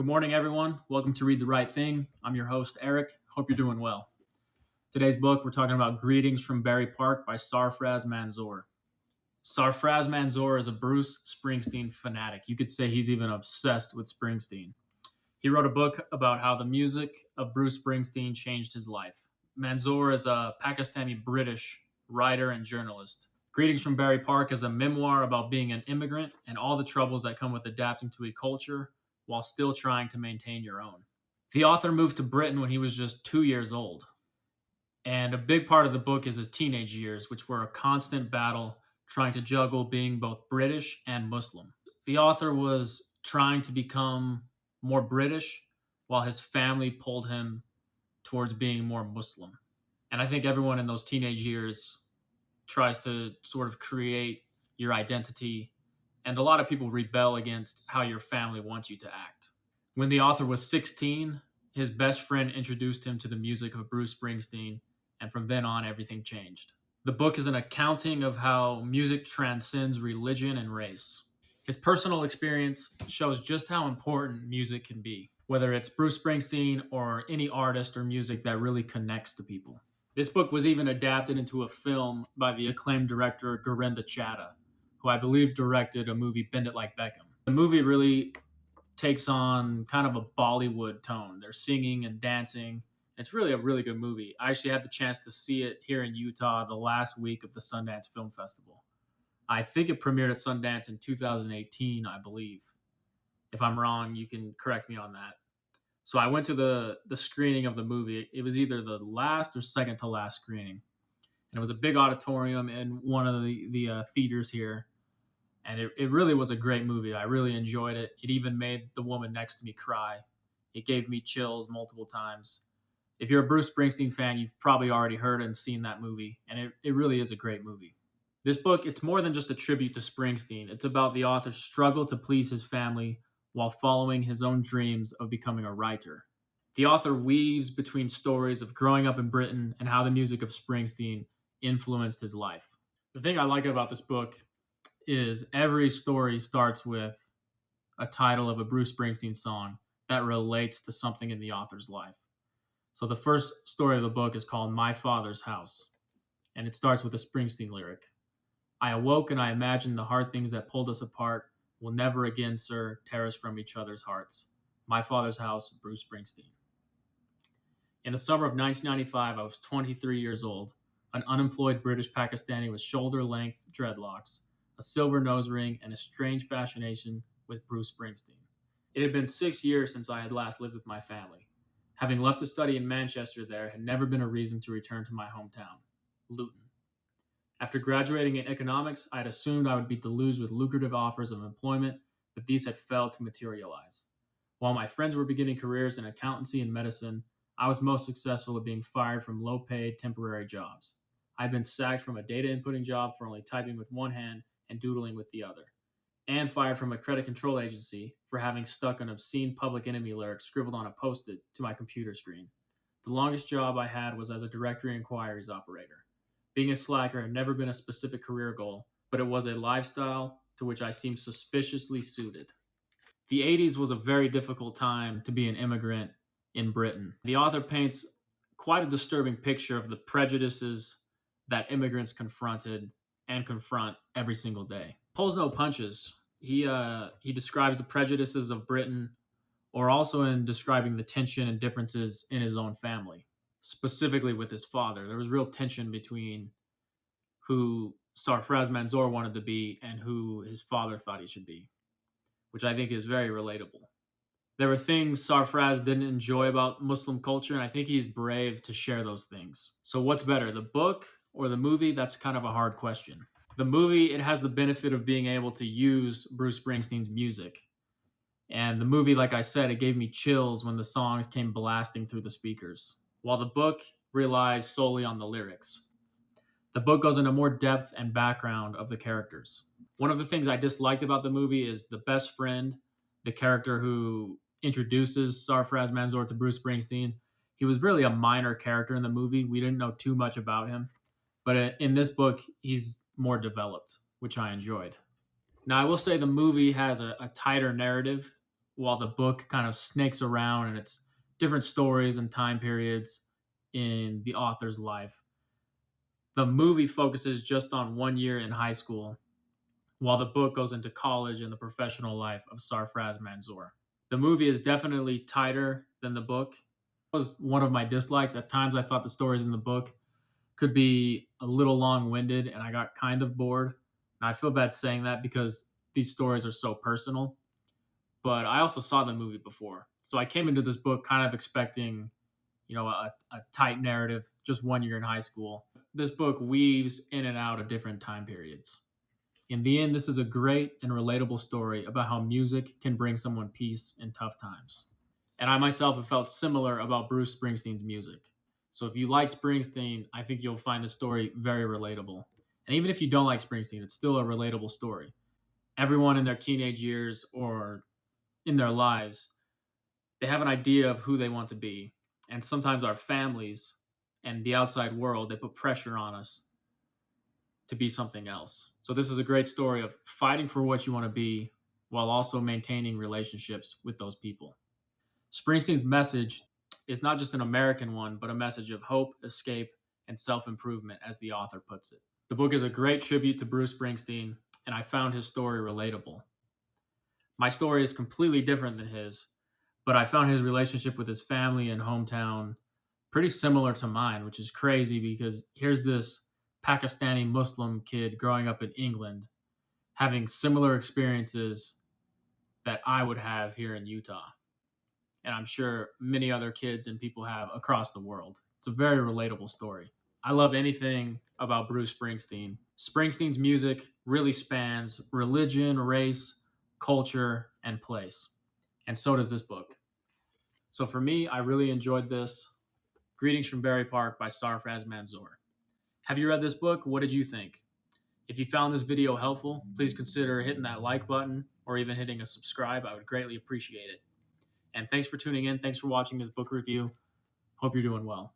Good morning, everyone. Welcome to Read the Right Thing. I'm your host, Eric. Hope you're doing well. Today's book, we're talking about Greetings from Berry Park by Sarfraz Manzoor. Sarfraz Manzoor is a Bruce Springsteen fanatic. You could say he's even obsessed with Springsteen. He wrote a book about how the music of Bruce Springsteen changed his life. Manzoor is a Pakistani British writer and journalist. Greetings from Berry Park is a memoir about being an immigrant and all the troubles that come with adapting to a culture while still trying to maintain your own. The author moved to Britain when he was just 2 years old. And a big part of the book is his teenage years, which were a constant battle trying to juggle being both British and Muslim. The author was trying to become more British while his family pulled him towards being more Muslim. And I think everyone in those teenage years tries to sort of create your identity, and a lot of people rebel against how your family wants you to act. When the author was 16, his best friend introduced him to the music of Bruce Springsteen, and from then on, everything changed. The book is an accounting of how music transcends religion and race. His personal experience shows just how important music can be, whether it's Bruce Springsteen or any artist or music that really connects to people. This book was even adapted into a film by the acclaimed director Gurinder Chaddha, who I believe directed a movie, Bend It Like Beckham. The movie really takes on kind of a Bollywood tone. They're singing and dancing. It's really a really good movie. I actually had the chance to see it here in Utah the last week of the Sundance Film Festival. I think it premiered at Sundance in 2018, I believe. If I'm wrong, you can correct me on that. So I went to the screening of the movie. It was either the last or second to last screening. And it was a big auditorium in one of the theaters here. And it really was a great movie. I really enjoyed it. It even made the woman next to me cry. It gave me chills multiple times. If you're a Bruce Springsteen fan, you've probably already heard and seen that movie. And it really is a great movie. This book, it's more than just a tribute to Springsteen. It's about the author's struggle to please his family while following his own dreams of becoming a writer. The author weaves between stories of growing up in Britain and how the music of Springsteen influenced his life. The thing I like about this book is every story starts with a title of a Bruce Springsteen song that relates to something in the author's life. So the first story of the book is called My Father's House, and it starts with a Springsteen lyric. I awoke and I imagined the hard things that pulled us apart will never again, sir, tear us from each other's hearts. My Father's House, Bruce Springsteen. In the summer of 1995, I was 23 years old, an unemployed British Pakistani with shoulder-length dreadlocks, a silver nose ring, and a strange fascination with Bruce Springsteen. It had been 6 years since I had last lived with my family. Having left to study in Manchester, there had never been a reason to return to my hometown, Luton. After graduating in economics, I had assumed I would be deluged with lucrative offers of employment, but these had failed to materialize. While my friends were beginning careers in accountancy and medicine, I was most successful at being fired from low-paid temporary jobs. I had been sacked from a data inputting job for only typing with one hand and doodling with the other, and fired from a credit control agency for having stuck an obscene Public Enemy lyric scribbled on a post-it to my computer screen. The longest job I had was as a directory inquiries operator. Being a slacker had never been a specific career goal, but it was a lifestyle to which I seemed suspiciously suited. The 80s was a very difficult time to be an immigrant in Britain. The author paints quite a disturbing picture of the prejudices that immigrants confronted and confront every single day. Pulls no punches. He describes the prejudices of Britain, or also in describing the tension and differences in his own family, specifically with his father. There was real tension between who Sarfraz Manzoor wanted to be and who his father thought he should be, which I think is very relatable. There were things Sarfraz didn't enjoy about Muslim culture, and I think he's brave to share those things. So what's better, the book or the movie? That's kind of a hard question. The movie, it has the benefit of being able to use Bruce Springsteen's music. And the movie, like I said, it gave me chills when the songs came blasting through the speakers, while the book relies solely on the lyrics. The book goes into more depth and background of the characters. One of the things I disliked about the movie is the best friend, the character who introduces Sarfraz Manzoor to Bruce Springsteen. He was really a minor character in the movie. We didn't know too much about him. But in this book, he's more developed, which I enjoyed. Now, I will say the movie has a tighter narrative, while the book kind of snakes around and it's different stories and time periods in the author's life. The movie focuses just on 1 year in high school, while the book goes into college and the professional life of Sarfraz Manzoor. The movie is definitely tighter than the book. It was one of my dislikes. At times, I thought the stories in the book could be a little long winded, and I got kind of bored. And I feel bad saying that because these stories are so personal. But I also saw the movie before. So I came into this book kind of expecting, a tight narrative, just 1 year in high school. This book weaves in and out of different time periods. In the end, this is a great and relatable story about how music can bring someone peace in tough times. And I myself have felt similar about Bruce Springsteen's music. So if you like Springsteen, I think you'll find the story very relatable. And even if you don't like Springsteen, it's still a relatable story. Everyone in their teenage years or in their lives, they have an idea of who they want to be. And sometimes our families and the outside world, they put pressure on us to be something else. So this is a great story of fighting for what you want to be while also maintaining relationships with those people. Springsteen's message is not just an American one, but a message of hope, escape, and self improvement, as the author puts it. The book is a great tribute to Bruce Springsteen, and I found his story relatable. My story is completely different than his, but I found his relationship with his family and hometown pretty similar to mine, which is crazy because here's this Pakistani Muslim kid growing up in England having similar experiences that I would have here in Utah. And I'm sure many other kids and people have across the world. It's a very relatable story. I love anything about Bruce Springsteen. Springsteen's music really spans religion, race, culture, and place. And so does this book. So for me, I really enjoyed this. Greetings from Berry Park by Sarfraz Manzoor. Have you read this book? What did you think? If you found this video helpful, please consider hitting that like button or even hitting a subscribe. I would greatly appreciate it. And thanks for tuning in. Thanks for watching this book review. Hope you're doing well.